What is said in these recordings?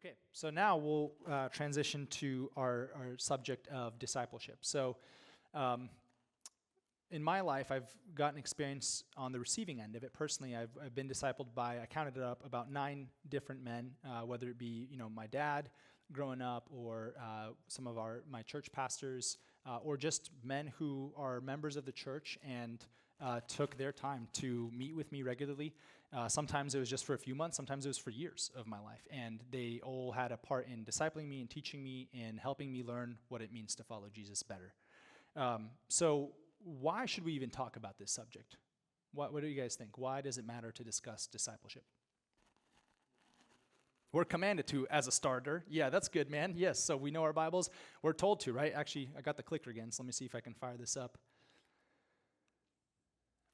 Okay, so now we'll transition to our subject of discipleship. So, in my life, I've gotten experience on the receiving end of it. Personally, I've been discipled by, I counted it up, about 9 different men, whether it be, my dad growing up, or some of my church pastors, or just men who are members of the church and took their time to meet with me regularly. Sometimes it was just for a few months, sometimes it was for years of my life. And they all had a part in discipling me and teaching me and helping me learn what it means to follow Jesus better. So why should we even talk about this subject? What do you guys think? Why does it matter to discuss discipleship? We're commanded to as a starter. Yeah, that's good, man. Yes, so we know our Bibles. We're told to, right? Actually, I got the clicker again, so let me see if I can fire this up.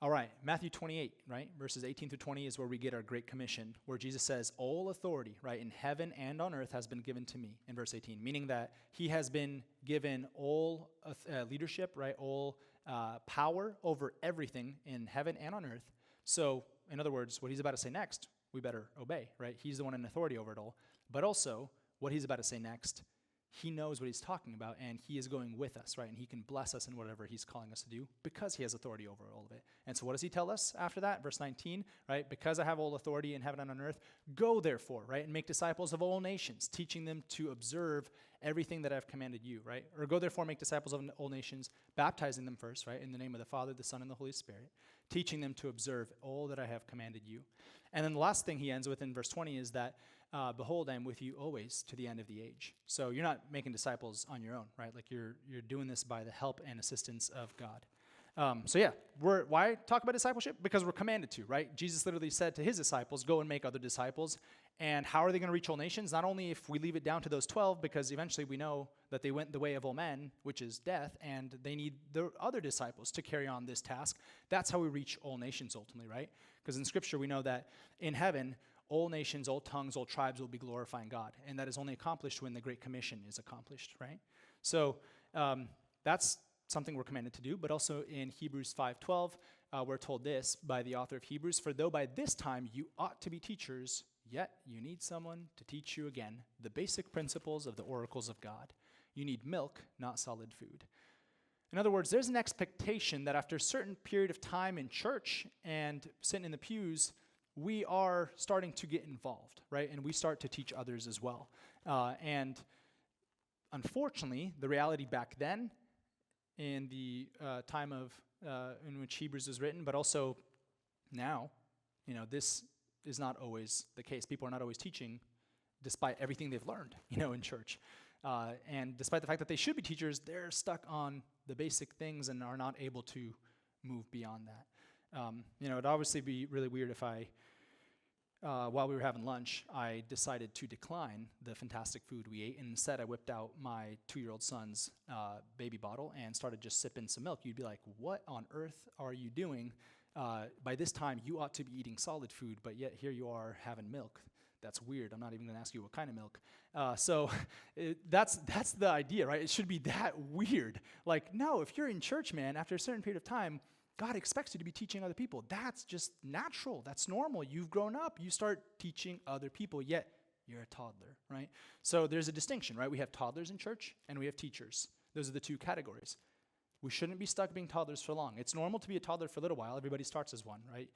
All right, Matthew 28, right? Verses 18 through 20 is where we get our Great Commission, where Jesus says, all authority, right, in heaven and on earth has been given to me, in verse 18, meaning that he has been given all leadership, right, all power over everything in heaven and on earth. So, in other words, what he's about to say next, we better obey, right? He's the one in authority over it all. But also, what he's about to say next, he knows what he's talking about, and he is going with us, right? And he can bless us in whatever he's calling us to do because he has authority over all of it. And so what does he tell us after that? Verse 19, right? Because I have all authority in heaven and on earth, go therefore, right? And make disciples of all nations, teaching them to observe everything that I've commanded you, right? Or go therefore, make disciples of all nations, baptizing them first, right? In the name of the Father, the Son, and the Holy Spirit, teaching them to observe all that I have commanded you. And then the last thing he ends with in verse 20 is that, behold, I am with you always to the end of the age. So you're not making disciples on your own, right? Like you're doing this by the help and assistance of God. Why talk about discipleship? Because we're commanded to, right? Jesus literally said to his disciples, go and make other disciples. And how are they going to reach all nations? Not only if we leave it down to those 12, because eventually we know that they went the way of all men, which is death, and they need the other disciples to carry on this task. That's how we reach all nations ultimately, right? Because in Scripture we know that in heaven, all nations, all tongues, all tribes will be glorifying God. And that is only accomplished when the Great Commission is accomplished, right? So that's something we're commanded to do. But also in Hebrews 5:12, we're told this by the author of Hebrews, for though by this time you ought to be teachers, yet you need someone to teach you again the basic principles of the oracles of God. You need milk, not solid food. In other words, there's an expectation that after a certain period of time in church and sitting in the pews, we are starting to get involved, right? And we start to teach others as well. And unfortunately, the reality back then, in the time of in which Hebrews was written, but also now, this is not always the case. People are not always teaching, despite everything they've learned, in church. And despite the fact that they should be teachers, they're stuck on the basic things and are not able to move beyond that. It'd obviously be really weird if while we were having lunch, I decided to decline the fantastic food we ate, and instead I whipped out my 2-year-old son's baby bottle and started just sipping some milk. You'd be like, what on earth are you doing? By this time, you ought to be eating solid food, but yet here you are having milk. That's weird. I'm not even going to ask you what kind of milk. That's the idea, right? It should be that weird. Like, no, if you're in church, man, after a certain period of time, God expects you to be teaching other people. That's just natural. That's normal. You've grown up. You start teaching other people, yet you're a toddler, right? So there's a distinction, right? We have toddlers in church, and we have teachers. Those are the two categories. We shouldn't be stuck being toddlers for long. It's normal to be a toddler for a little while. Everybody starts as one, right?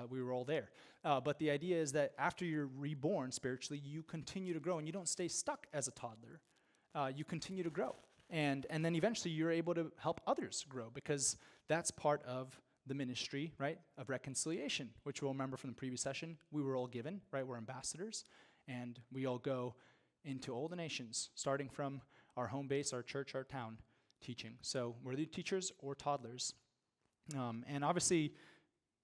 We were all there. But the idea is that after you're reborn spiritually, you continue to grow, and you don't stay stuck as a toddler. You continue to grow. And then eventually you're able to help others grow, because that's part of the ministry, right, of reconciliation, which we'll remember from the previous session. We were all given, right? We're ambassadors, and we all go into all the nations, starting from our home base, our church, our town, teaching. So we're the teachers or toddlers. And obviously,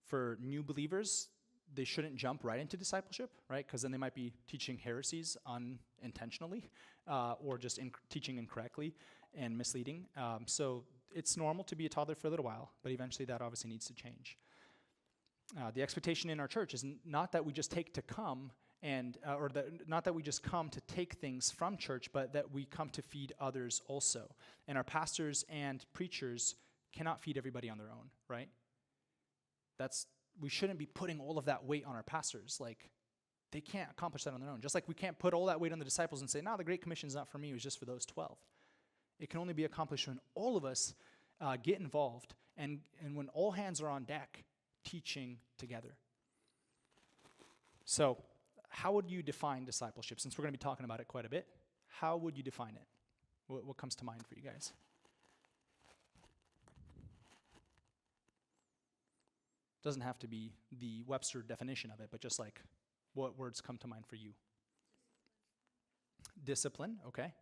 for new believers, they shouldn't jump right into discipleship, right? Because then they might be teaching heresies unintentionally, or just teaching incorrectly and misleading. So it's normal to be a toddler for a little while, but eventually that obviously needs to change. The expectation in our church is not that we just take to come not that we just come to take things from church, but that we come to feed others also. And our pastors and preachers cannot feed everybody on their own, right? We shouldn't be putting all of that weight on our pastors. Like, they can't accomplish that on their own. Just like we can't put all that weight on the disciples and say, no, the Great Commission is not for me, it was just for those 12. It can only be accomplished when all of us get involved and when all hands are on deck teaching together. So how would you define discipleship? Since we're going to be talking about it quite a bit, how would you define it? What comes to mind for you guys? Doesn't have to be the Webster definition of it, but just like what words come to mind for you? Discipline, okay.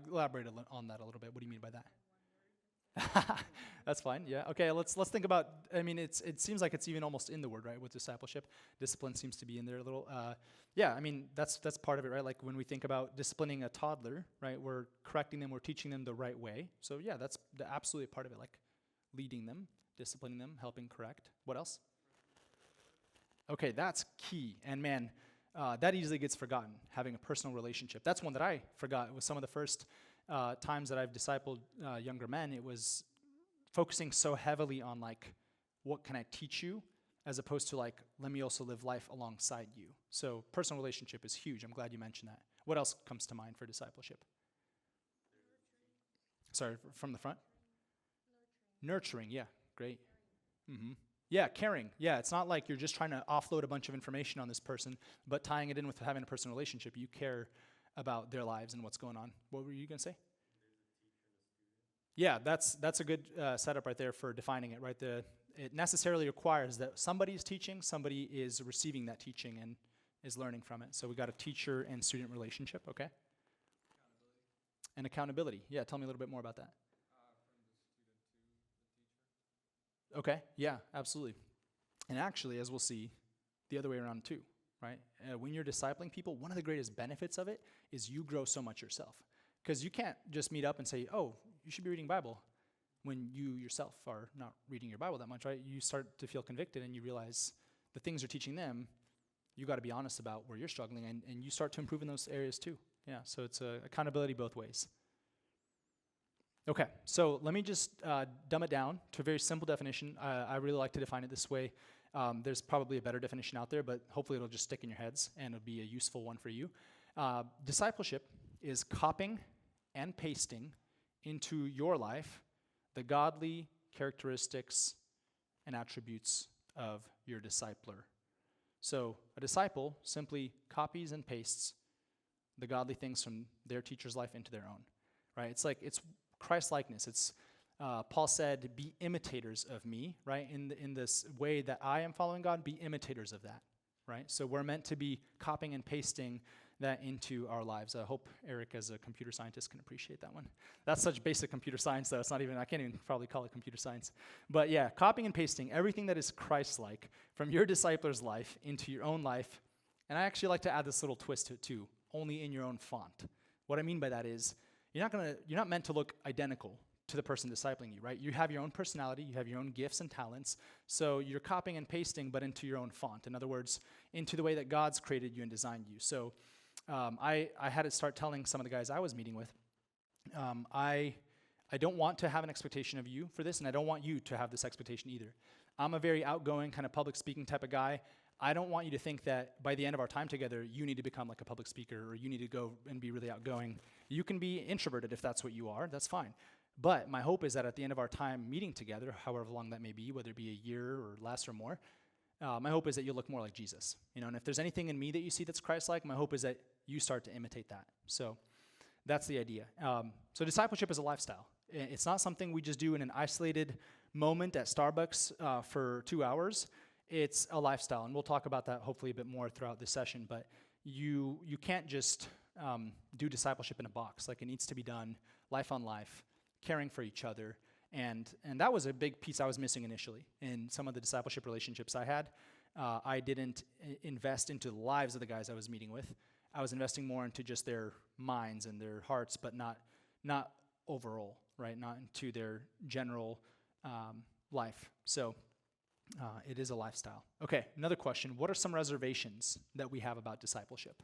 Elaborate on that a little bit. What do you mean by that? That's fine. Yeah. Okay. Let's think about. I mean, it seems like it's even almost in the word, right? With discipleship, discipline seems to be in there a little. Yeah. I mean, that's part of it, right? Like when we think about disciplining a toddler, right? We're correcting them, we're teaching them the right way. So yeah, that's absolutely part of it. Like leading them, disciplining them, helping correct. What else? Okay, that's key. And man, that easily gets forgotten. Having a personal relationship. That's one that I forgot. It was some of the first times that I've discipled younger men. It was focusing so heavily on like, what can I teach you, as opposed to like, let me also live life alongside you. So personal relationship is huge. I'm glad you mentioned that. What else comes to mind for discipleship? Sorry, from the front? Nurturing, yeah, great. Mm-hmm. Yeah, caring. Yeah, it's not like you're just trying to offload a bunch of information on this person, but tying it in with having a personal relationship. You care about their lives and what's going on. What were you going to say? Yeah, that's a good setup right there for defining it, right? It necessarily requires that somebody is teaching, somebody is receiving that teaching and is learning from it. So we got a teacher and student relationship, okay? And accountability. Yeah, tell me a little bit more about that. Okay, yeah, absolutely. And actually, as we'll see, the other way around too, right? When you're discipling people, one of the greatest benefits of it is you grow so much yourself. Because you can't just meet up and say, oh, you should be reading Bible, when you yourself are not reading your Bible that much, right? You start to feel convicted and you realize the things you're teaching them, you got to be honest about where you're struggling, and you start to improve in those areas too. Yeah, so it's accountability both ways. Okay, so let me just dumb it down to a very simple definition. I really like to define it this way. There's probably a better definition out there, but hopefully it'll just stick in your heads and it'll be a useful one for you. Discipleship is copying and pasting into your life the godly characteristics and attributes of your discipler. So a disciple simply copies and pastes the godly things from their teacher's life into their own, right? It's Christ-likeness. It's Paul said, be imitators of me, right? In this way that I am following God, be imitators of that, right? So we're meant to be copying and pasting that into our lives. I hope Eric, as a computer scientist, can appreciate that one. That's such basic computer science, though. I can't even probably call it computer science. But yeah, copying and pasting everything that is Christ-like from your discipler's life into your own life. And I actually like to add this little twist to it too, only in your own font. What I mean by that is, you're not meant to look identical to the person discipling you, right? You have your own personality, you have your own gifts and talents, so you're copying and pasting, but into your own font. In other words, into the way that God's created you and designed you. So I had to start telling some of the guys I was meeting with, I don't want to have an expectation of you for this, and I don't want you to have this expectation either. I'm a very outgoing, kind of public speaking type of guy. I don't want you to think that by the end of our time together, you need to become like a public speaker or you need to go and be really outgoing. You can be introverted if that's what you are. That's fine. But my hope is that at the end of our time meeting together, however long that may be, whether it be a year or less or more, my hope is that you'll look more like Jesus. And if there's anything in me that you see that's Christ-like, my hope is that you start to imitate that. So that's the idea. So discipleship is a lifestyle. It's not something we just do in an isolated moment at Starbucks for 2 hours. It's a lifestyle, and we'll talk about that hopefully a bit more throughout this session, but you can't just do discipleship in a box. Like, it needs to be done life on life, caring for each other, and that was a big piece I was missing initially in some of the discipleship relationships I had. I didn't invest into the lives of the guys I was meeting with. I was investing more into just their minds and their hearts, but not overall, right? Not into their general life. So it is a lifestyle. Okay, another question. What are some reservations that we have about discipleship?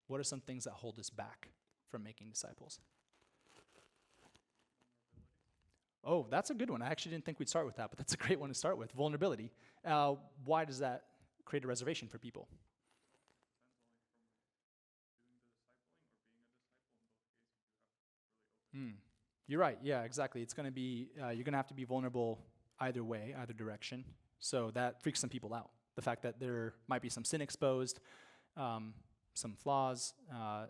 What are some things that hold us back from making disciples? Oh, that's a good one. I actually didn't think we'd start with that, but that's a great one to start with. Vulnerability. Why does that create a reservation for people? You're right. Yeah, exactly. It's going to be, you're going to have to be vulnerable either way, either direction. So that freaks some people out. The fact that there might be some sin exposed, some flaws,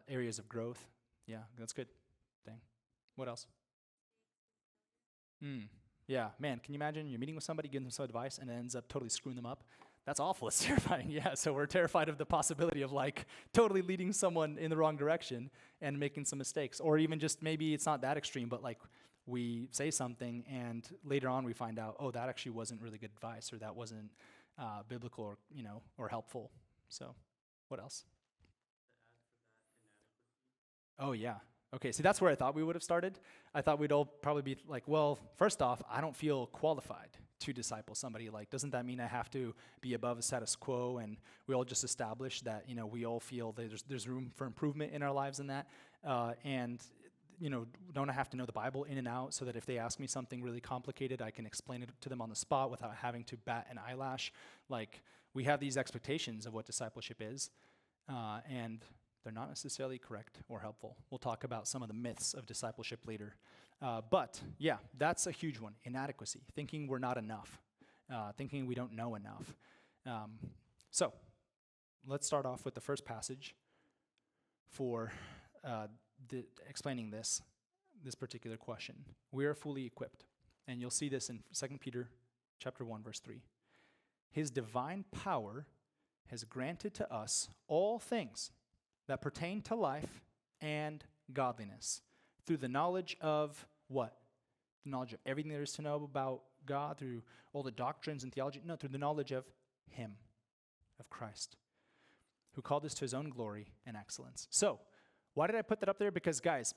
areas of growth. Yeah, that's good. Dang. What else? Yeah, man, can you imagine you're meeting with somebody, giving them some advice, and it ends up totally screwing them up? That's awful. It's terrifying. Yeah, so we're terrified of the possibility of like totally leading someone in the wrong direction and making some mistakes. Or even just maybe it's not that extreme, but like we say something and later on we find out, oh, that actually wasn't really good advice, or that wasn't biblical, or or helpful. So what else? Oh, yeah. Okay, see, that's where I thought we would have started. I thought we'd all probably be like, well, first off, I don't feel qualified to disciple somebody. Like, doesn't that mean I have to be above the status quo? And we all just established that, we all feel that there's room for improvement in our lives in that. And don't I have to know the Bible in and out so that if they ask me something really complicated, I can explain it to them on the spot without having to bat an eyelash? Like, we have these expectations of what discipleship is, and they're not necessarily correct or helpful. We'll talk about some of the myths of discipleship later. But yeah, that's a huge one. Inadequacy, thinking we're not enough, thinking we don't know enough. So let's start off with the first passage for explaining this particular question. We are fully equipped. And you'll see this in 2 Peter chapter 1, verse 3. His divine power has granted to us all things that pertain to life and godliness through the knowledge of what? The knowledge of everything there is to know about God, through all the doctrines and theology. No, through the knowledge of Him, of Christ, who called us to His own glory and excellence. So, why did I put that up there? Because, guys,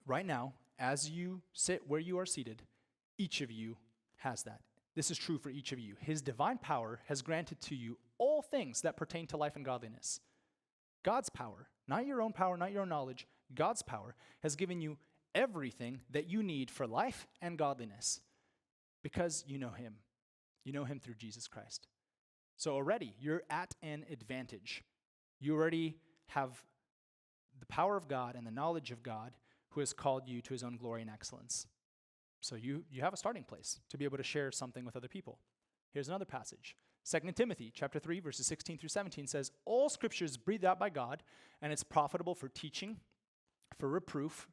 right now, as you sit where you are seated, each of you has that. This is true for each of you. His divine power has granted to you all things that pertain to life and godliness. God's power, not your own power, not your own knowledge, God's power has given you everything that you need for life and godliness because you know Him. You know Him through Jesus Christ. So already you're at an advantage. You already have the power of God and the knowledge of God who has called you to His own glory and excellence. So you have a starting place to be able to share something with other people. Here's another passage. 2 Timothy chapter 3, verses 16 through 17 says, all scripture is breathed out by God, and it's profitable for teaching, for reproof,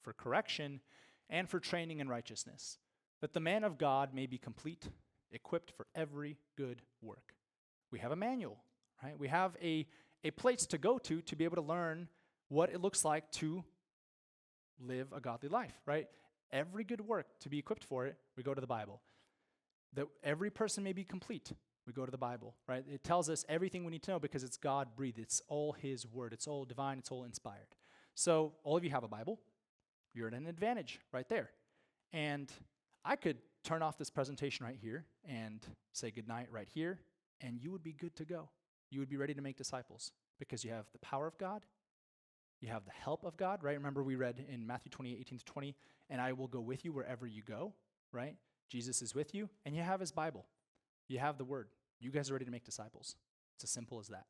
for correction, and for training in righteousness, that the man of God may be complete, equipped for every good work. We have a manual, right? We have a place to go to be able to learn what it looks like to live a godly life, right? Every good work, to be equipped for it, we go to the Bible. That every person may be complete, we go to the Bible, right? It tells us everything we need to know because it's God-breathed. It's all His word. It's all divine. It's all inspired. So all of you have a Bible. You're at an advantage right there. And I could turn off this presentation right here and say goodnight right here, and you would be good to go. You would be ready to make disciples because you have the power of God. You have the help of God, right? Remember we read in Matthew 28:18-20, and I will go with you wherever you go, right? Jesus is with you, and you have His Bible. You have the Word. You guys are ready to make disciples. It's as simple as that,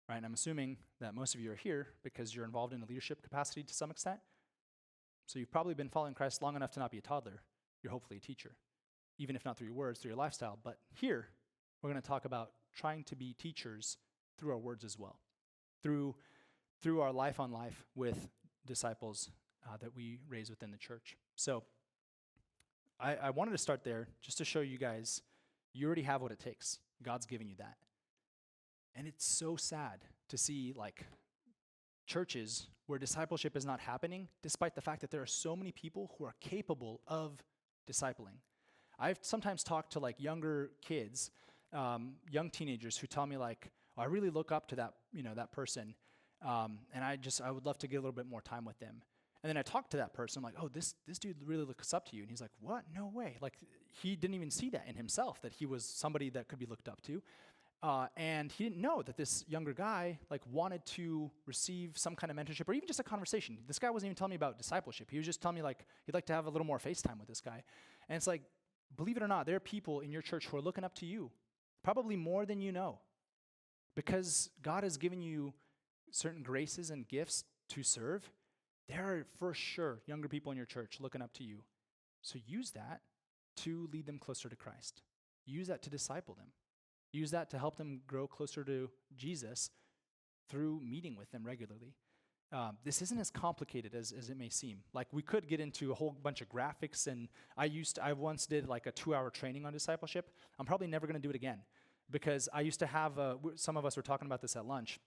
right? And I'm assuming that most of you are here because you're involved in a leadership capacity to some extent. So you've probably been following Christ long enough to not be a toddler. You're hopefully a teacher, even if not through your words, through your lifestyle. But here, we're going to talk about trying to be teachers through our words as well, through our life on life with disciples that we raise within the church. So I wanted to start there just to show you guys you already have what it takes. God's given you that. And it's so sad to see like churches where discipleship is not happening, despite the fact that there are so many people who are capable of discipling. I've sometimes talked to like younger kids, young teenagers who tell me like, oh, I really look up to that, that person. And I would love to get a little bit more time with them. And then I talk to that person, I'm like, oh, this dude really looks up to you. And he's like, what? No way. Like, he didn't even see that in himself, that he was somebody that could be looked up to. And he didn't know that this younger guy, like, wanted to receive some kind of mentorship or even just a conversation. This guy wasn't even telling me about discipleship. He was just telling me, like, he'd like to have a little more FaceTime with this guy. And it's like, believe it or not, there are people in your church who are looking up to you, probably more than you know, because God has given you certain graces and gifts to serve. there are for sure younger people in your church looking up to you. So use that to lead them closer to Christ. Use that to disciple them. Use that to help them grow closer to Jesus through meeting with them regularly. This isn't as complicated as it may seem. Like, we could get into a whole bunch of graphics, and I once did like a 2-hour training on discipleship. I'm probably never going to do it again, because I used to have, some of us were talking about this at lunch,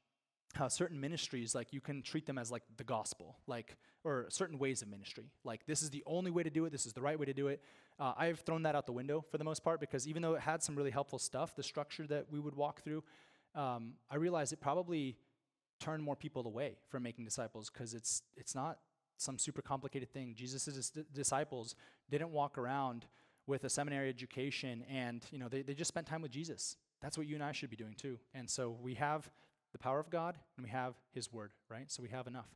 how certain ministries, like, you can treat them as like the gospel, like, or certain ways of ministry. Like, this is the only way to do it, this is the right way to do it. I've thrown that out the window for the most part, because even though it had some really helpful stuff, the structure that we would walk through, I realized it probably turned more people away from making disciples, because it's not some super complicated thing. Jesus' disciples didn't walk around with a seminary education, and they just spent time with Jesus. That's what you and I should be doing too. And so we have the power of God, and we have his word, right? So we have enough.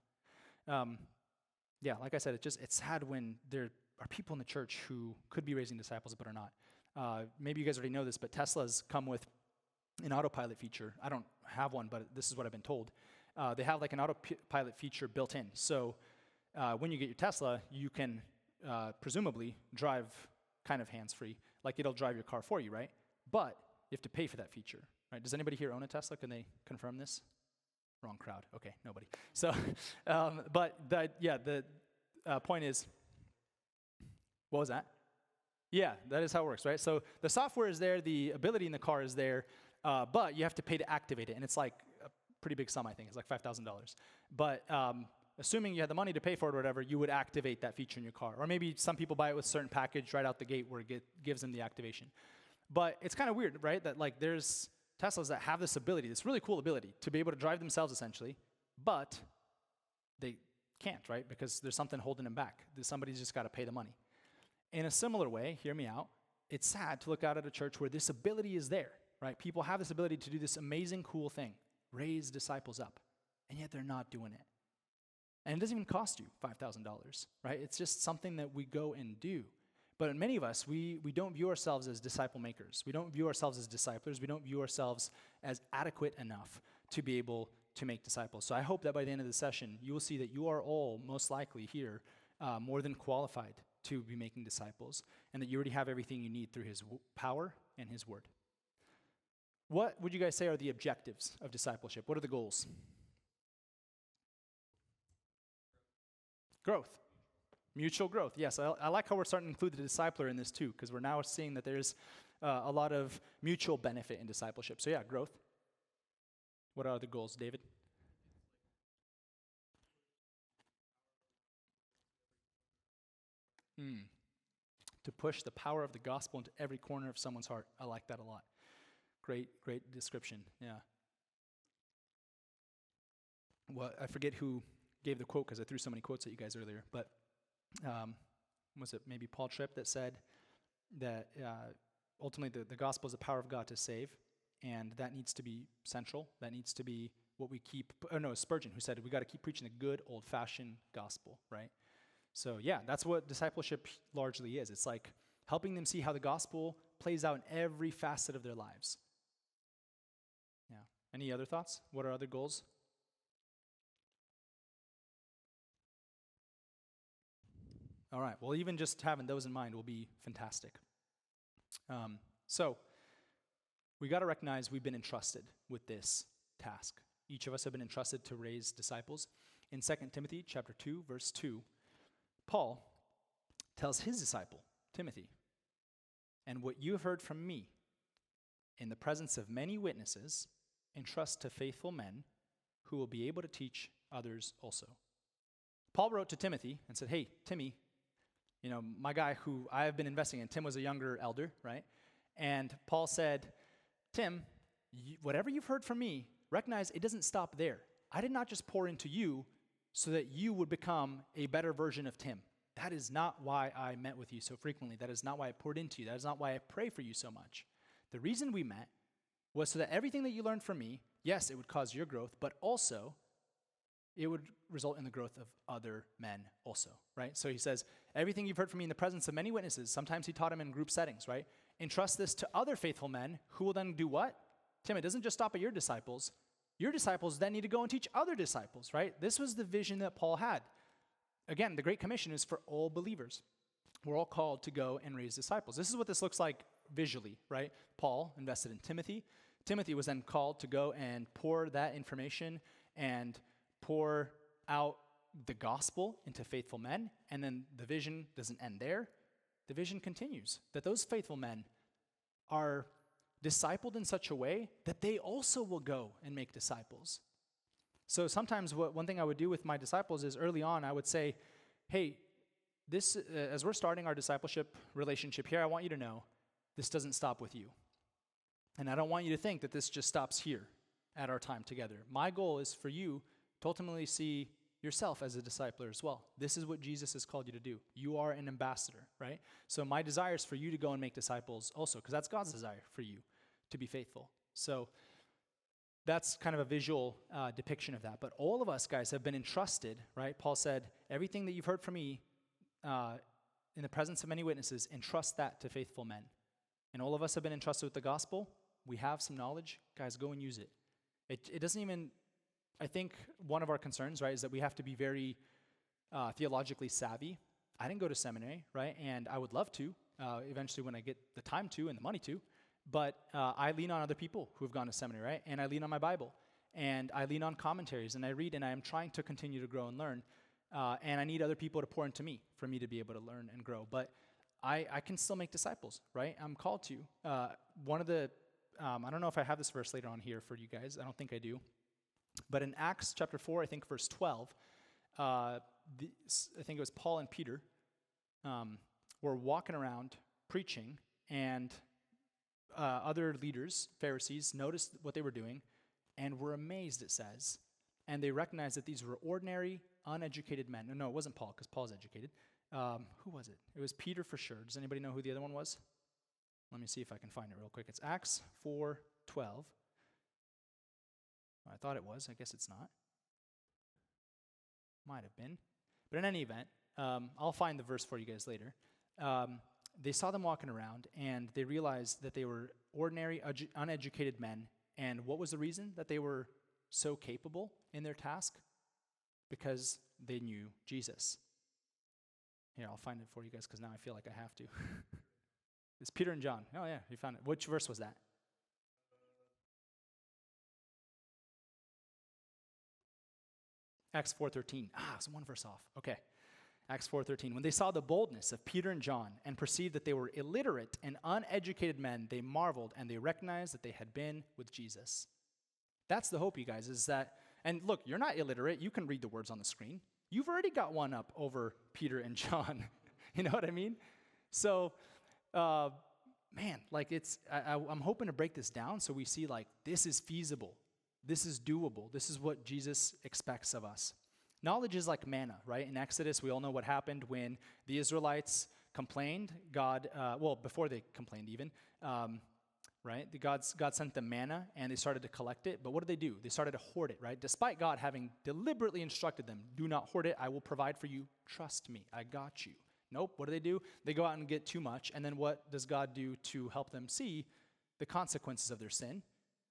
Like I said, it's sad when there are people in the church who could be raising disciples but are not. Maybe you guys already know this, but Tesla's come with an autopilot feature. I don't have one, but this is what I've been told. They have like an autopilot feature built in. So when you get your Tesla, you can presumably drive kind of hands-free. Like, it'll drive your car for you, right? But you have to pay for that feature, right? Does anybody here own a Tesla? Can they confirm this? Wrong crowd. Okay, nobody. So, but the point is, what was that? Yeah, that is how it works, right? So the software is there, the ability in the car is there, but you have to pay to activate it, and it's like a pretty big sum, I think. It's like $5,000. But assuming you had the money to pay for it or whatever, you would activate that feature in your car. Or maybe some people buy it with a certain package right out the gate where it gives them the activation. But it's kind of weird, right? That like there's Teslas that have this ability, this really cool ability to be able to drive themselves essentially, but they can't, right? Because there's something holding them back. Somebody's just got to pay the money. In a similar way, hear me out, it's sad to look out at a church where this ability is there, right? People have this ability to do this amazing, cool thing, raise disciples up, and yet they're not doing it. And it doesn't even cost you $5,000, right? It's just something that we go and do. But in many of us, we don't view ourselves as disciple makers. We don't view ourselves as disciplers. We don't view ourselves as adequate enough to be able to make disciples. So I hope that by the end of the session, you will see that you are all most likely here more than qualified to be making disciples, and that you already have everything you need through his power and his word. What would you guys say are the objectives of discipleship? What are the goals? Growth. Mutual growth. Yes, I like how we're starting to include the discipler in this too, because we're now seeing that there's a lot of mutual benefit in discipleship. So yeah, growth. What are the goals, David? To push the power of the gospel into every corner of someone's heart. I like that a lot. Great description. Yeah. Well, I forget who gave the quote because I threw so many quotes at you guys earlier, but was it maybe Paul Tripp that said that ultimately the gospel is the power of God to save, and that needs to be central. That needs to be what we keep. Oh no, Spurgeon who said we got to keep preaching the good old-fashioned gospel, right? So yeah, that's what discipleship largely is. It's like helping them see how the gospel plays out in every facet of their lives. Yeah. Any other thoughts? What are other goals? All right. Well, even just having those in mind will be fantastic. So we got to recognize we've been entrusted with this task. Each of us have been entrusted to raise disciples. In 2 Timothy chapter 2, verse 2, Paul tells his disciple, Timothy, "And what you have heard from me in the presence of many witnesses, entrust to faithful men who will be able to teach others also." Paul wrote to Timothy and said, "Hey, Timmy, my guy who I have been investing in," Tim was a younger elder, right? And Paul said, "Tim, whatever you've heard from me, recognize it doesn't stop there. I did not just pour into you so that you would become a better version of Tim. That is not why I met with you so frequently. That is not why I poured into you. That is not why I pray for you so much. The reason we met was so that everything that you learned from me, yes, it would cause your growth, but also it would result in the growth of other men also," right? So he says, everything you've heard from me in the presence of many witnesses, sometimes he taught him in group settings, right? Entrust this to other faithful men who will then do what? Tim, it doesn't just stop at your disciples. Your disciples then need to go and teach other disciples, right? This was the vision that Paul had. again, the Great Commission is for all believers. We're all called to go and raise disciples. This is what this looks like visually, right? Paul invested in Timothy. Timothy was then called to go and pour that information and pour out the gospel into faithful men. And then the vision doesn't end there. The vision continues, that those faithful men are discipled in such a way that they also will go and make disciples. So sometimes one thing I would do with my disciples is early on I would say, hey, this as we're starting our discipleship relationship here, I want you to know this doesn't stop with you. And I don't want you to think that this just stops here at our time together. My goal is for you to ultimately see yourself as a discipler as well. This is what Jesus has called you to do. You are an ambassador, right? So my desire is for you to go and make disciples also, because that's God's desire for you to be faithful. So that's kind of a visual depiction of that. But all of us, guys, have been entrusted, right? Paul said, everything that you've heard from me in the presence of many witnesses, entrust that to faithful men. And all of us have been entrusted with the gospel. We have some knowledge. Guys, go and use it. It doesn't even, I think one of our concerns, right, is that we have to be very theologically savvy. I didn't go to seminary, right? And I would love to, eventually when I get the time to and the money to. But I lean on other people who have gone to seminary, right? And I lean on my Bible. And I lean on commentaries. And I read, and I am trying to continue to grow and learn. And I need other people to pour into me for me to be able to learn and grow. But I can still make disciples, right? I'm called to. One of the, I don't know if I have this verse later on here for you guys. I don't think I do. But in Acts chapter 4, I think verse 12, I think it was Paul and Peter were walking around preaching, and other leaders, Pharisees, noticed what they were doing and were amazed, it says. And they recognized that these were ordinary, uneducated men. No, it wasn't Paul, because Paul's educated. Who was it? It was Peter for sure. Does anybody know who the other one was? Let me see if I can find it real quick. It's Acts 4:12. I thought it was. I guess it's not. Might have been. But in any event, I'll find the verse for you guys later. They saw them walking around, and they realized that they were ordinary, uneducated men. And what was the reason that they were so capable in their task? Because they knew Jesus. Here, I'll find it for you guys, because now I feel like I have to. It's Peter and John. Oh, yeah, you found it. Which verse was that? Acts 4:13. It's one verse off. Okay. Acts 4:13. When they saw the boldness of Peter and John and perceived that they were illiterate and uneducated men, they marveled, and they recognized that they had been with Jesus. That's the hope, you guys, is that, and look, you're not illiterate. You can read the words on the screen. You've already got one up over Peter and John. You know what I mean? So, man, like I'm hoping to break this down so we see, like, this is feasible. This is doable. This is what Jesus expects of us. Knowledge is like manna, right? In Exodus, we all know what happened when the Israelites complained. Before they complained even, right? God sent them manna, and they started to collect it. But what did they do? They started to hoard it, right? Despite God having deliberately instructed them, do not hoard it. I will provide for you. Trust me. I got you. Nope. What do? They go out and get too much. And then what does God do to help them see the consequences of their sin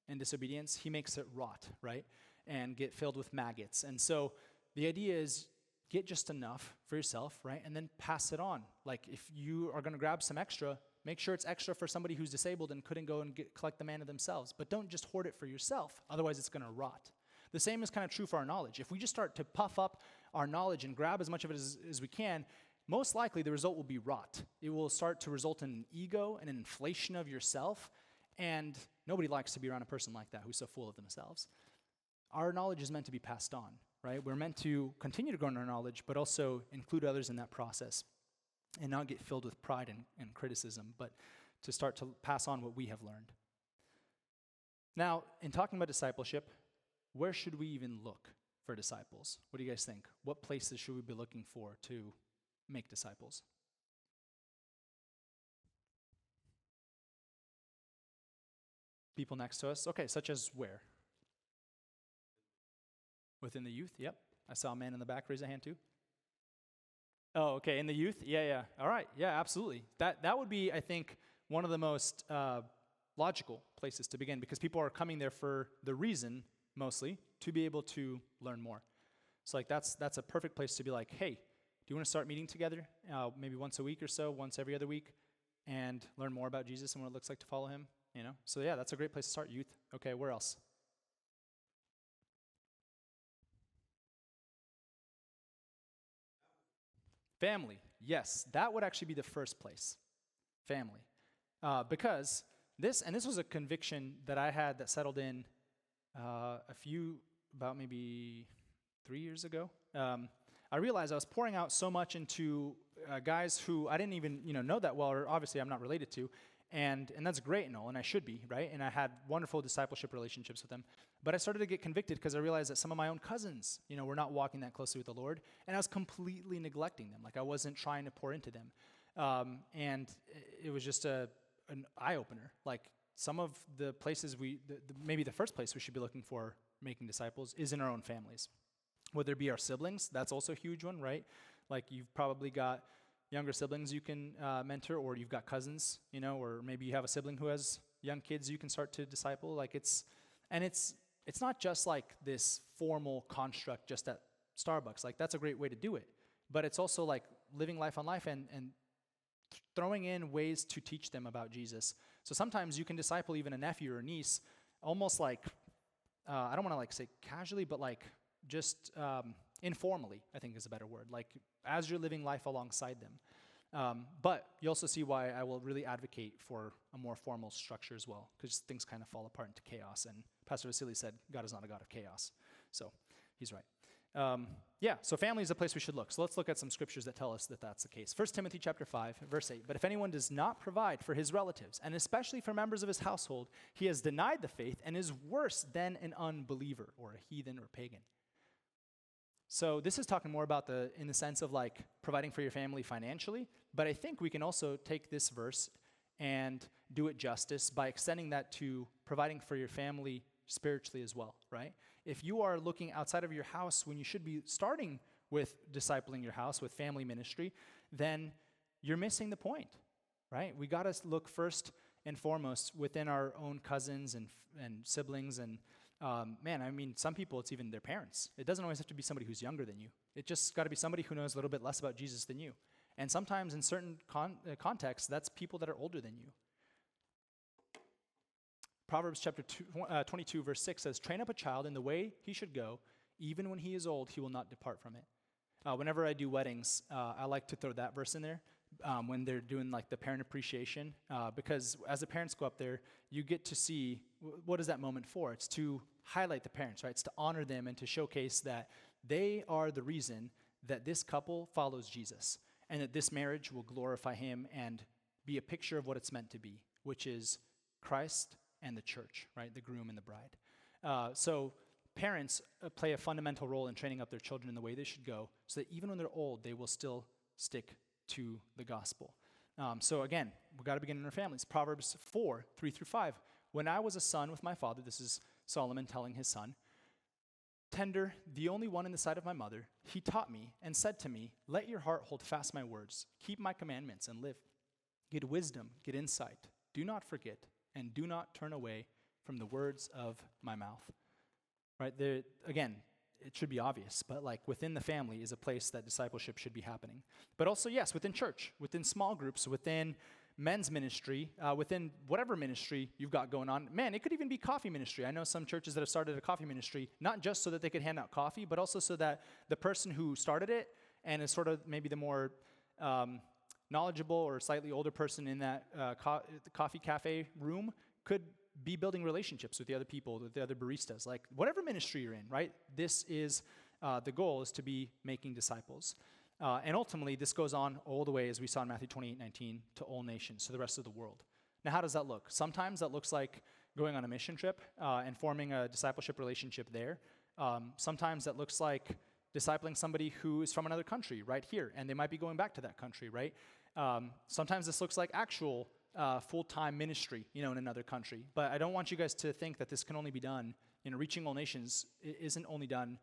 and disobedience? He makes it rot, right? And get filled with maggots. And so the idea is get just enough for yourself, right? And then pass it on. Like, if you are going to grab some extra, make sure it's extra for somebody who's disabled and couldn't go and collect the manna themselves. But don't just hoard it for yourself. Otherwise, it's going to rot. The same is kind of true for our knowledge. If we just start to puff up our knowledge and grab as much of it as we can, most likely the result will be rot. It will start to result in an ego and an inflation of yourself. And nobody likes to be around a person like that who's so full of themselves. Our knowledge is meant to be passed on, right? We're meant to continue to grow in our knowledge, but also include others in that process and not get filled with pride and criticism, but to start to pass on what we have learned. Now, in talking about discipleship, where should we even look for disciples? What do you guys think? What places should we be looking for to make disciples? People next to us? Okay, such as where? Within the youth? Yep. I saw a man in the back raise a hand too. Oh, okay, in the youth? Yeah. All right, yeah, absolutely. That would be, I think, one of the most logical places to begin, because people are coming there for the reason, mostly, to be able to learn more. So, like, that's a perfect place to be like, hey, Do you want to start meeting together, maybe once a week or so, once every other week, and learn more about Jesus and what it looks like to follow him? So yeah, that's a great place to start, youth. Okay, where else? Family. Yes, that would actually be the first place. Family. Because this was a conviction that I had that settled in about maybe 3 years ago. I realized I was pouring out so much into guys who I didn't even know that well, or obviously I'm not related to, and that's great and all, and I should be, right? And I had wonderful discipleship relationships with them. But I started to get convicted because I realized that some of my own cousins, were not walking that closely with the Lord, and I was completely neglecting them. Like I wasn't trying to pour into them. And it was just an eye-opener. Like some of the places maybe the first place we should be looking for making disciples is in our own families. Whether it be our siblings, that's also a huge one, right? Like you've probably got younger siblings you can mentor, or you've got cousins, or maybe you have a sibling who has young kids you can start to disciple. Like it's not just like this formal construct just at Starbucks. Like that's a great way to do it. But it's also like living life on life and throwing in ways to teach them about Jesus. So sometimes you can disciple even a nephew or a niece almost like, I don't want to like say casually, but like just informally, I think is a better word, like as you're living life alongside them. But you also see why I will really advocate for a more formal structure as well, because things kind of fall apart into chaos. And Pastor Vasily said, God is not a God of chaos. So he's right. So family is a place we should look. So let's look at some scriptures that tell us that that's the case. 1 Timothy chapter 5, verse 8. But if anyone does not provide for his relatives, and especially for members of his household, he has denied the faith and is worse than an unbeliever or a heathen or pagan. So this is talking more about in the sense of like providing for your family financially, but I think we can also take this verse and do it justice by extending that to providing for your family spiritually as well, right? If you are looking outside of your house when you should be starting with discipling your house, with family ministry, then you're missing the point, right? We got to look first and foremost within our own cousins and siblings and some people, it's even their parents. It doesn't always have to be somebody who's younger than you. It just got to be somebody who knows a little bit less about Jesus than you. And sometimes in certain contexts, that's people that are older than you. Proverbs chapter 22, verse 6 says, train up a child in the way he should go. Even when he is old, he will not depart from it. Whenever I do weddings, I like to throw that verse in there when they're doing like the parent appreciation, because as the parents go up there, you get to see what is that moment for. It's to highlight the parents, right? It's to honor them and to showcase that they are the reason that this couple follows Jesus and that this marriage will glorify him and be a picture of what it's meant to be, which is Christ and the church, right? The groom and the bride. So parents play a fundamental role in training up their children in the way they should go so that even when they're old, they will still stick to the gospel. So again, we've got to begin in our families. Proverbs 4, 3 through 5. When I was a son with my father, this is Solomon telling his son, tender, the only one in the sight of my mother, he taught me and said to me, let your heart hold fast my words, keep my commandments and live. Get wisdom, get insight, do not forget, and do not turn away from the words of my mouth. Right there, again, it should be obvious, but like within the family is a place that discipleship should be happening. But also, yes, within church, within small groups, within men's ministry, within whatever ministry you've got going on. Man, it could even be coffee ministry. I know some churches that have started a coffee ministry, not just so that they could hand out coffee, but also so that the person who started it and is sort of maybe the more knowledgeable or slightly older person in that coffee cafe room could be building relationships with the other people, with the other baristas, like whatever ministry you're in, right? This is, the goal is to be making disciples. And ultimately, this goes on all the way, as we saw in Matthew 28:19, to all nations, to the rest of the world. Now, how does that look? Sometimes that looks like going on a mission trip and forming a discipleship relationship there. Sometimes that looks like discipling somebody who is from another country right here, and they might be going back to that country, right? Sometimes this looks like actual full-time ministry, in another country. But I don't want you guys to think that this can only be done, reaching all nations isn't only done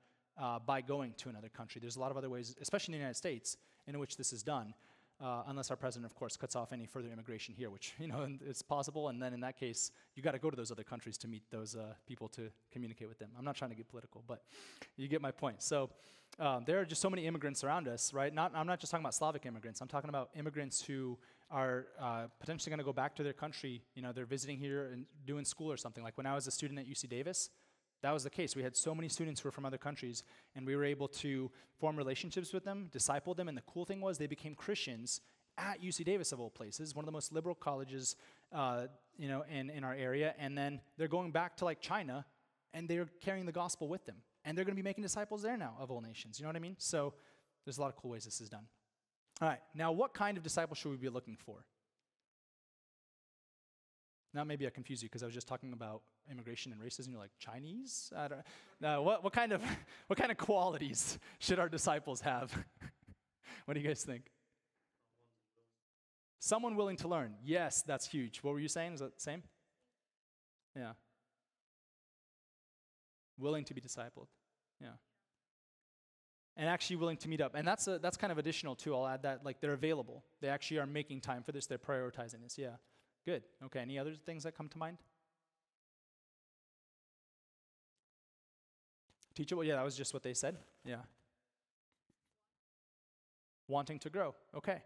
by going to another country. There's a lot of other ways, especially in the United States, in which this is done. unless our president, of course, cuts off any further immigration here, which, it's possible. And then in that case, you got to go to those other countries to meet those people to communicate with them. I'm not trying to get political, but you get my point. So there are just so many immigrants around us, right? I'm not just talking about Slavic immigrants. I'm talking about immigrants who are potentially going to go back to their country. They're visiting here and doing school or something. Like when I was a student at UC Davis, that was the case. We had so many students who were from other countries, and we were able to form relationships with them, disciple them, and the cool thing was they became Christians at UC Davis, of all places, one of the most liberal colleges, in our area, and then they're going back to, like, China, and they're carrying the gospel with them, and they're going to be making disciples there now of all nations, you know what I mean? So there's a lot of cool ways this is done. All right, now what kind of disciple should we be looking for? Now maybe I confuse you because I was just talking about immigration and racism. You're like, Chinese? I don't know. What kind of qualities should our disciples have? What do you guys think? Someone willing to learn. Yes, that's huge. What were you saying? Is that the same? Yeah. Willing to be discipled. Yeah. And actually willing to meet up. And that's kind of additional too. I'll add that, like, they're available. They actually are making time for this. They're prioritizing this. Yeah. Good. Okay, any other things that come to mind? Teachable? Yeah, that was just what they said. Yeah. Wanting to grow. Okay.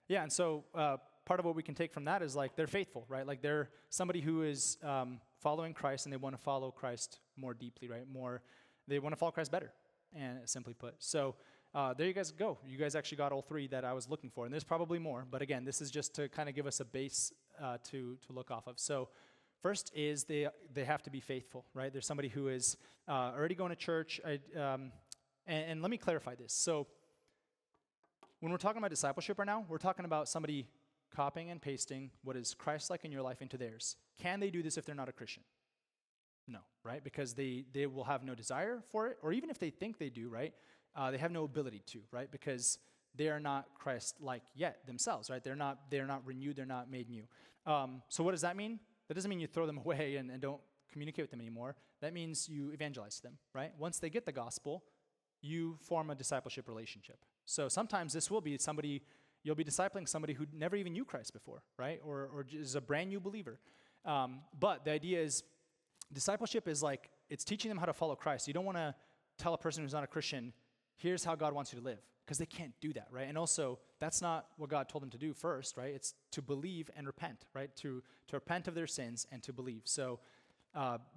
Yeah, and so part of what we can take from that is, like, they're faithful, right? Like, they're somebody who is following Christ, and they want to follow Christ more deeply, right? They want to follow Christ better, and simply put. So there you guys go. You guys actually got all three that I was looking for, and there's probably more. But again, this is just to kind of give us a base to look off of. So first is they have to be faithful, right? There's somebody who is already going to church. And let me clarify this. So when we're talking about discipleship right now, we're talking about somebody copying and pasting what is Christ-like in your life into theirs. Can they do this if they're not a Christian? No, right? Because they will have no desire for it, or even if they think they do, right? They have no ability to, right? Because they are not Christ-like yet themselves, right? They're not renewed, they're not made new. So what does that mean? That doesn't mean you throw them away and don't communicate with them anymore. That means you evangelize them, right? Once they get the gospel, you form a discipleship relationship. So sometimes this will be somebody, you'll be discipling somebody who never even knew Christ before, right? Or is a brand new believer. But the idea is discipleship is like, it's teaching them how to follow Christ. You don't want to tell a person who's not a Christian, here's how God wants you to live, because they can't do that, right? And also, that's not what God told them to do first, right? It's to believe and repent, right? To repent of their sins and to believe. So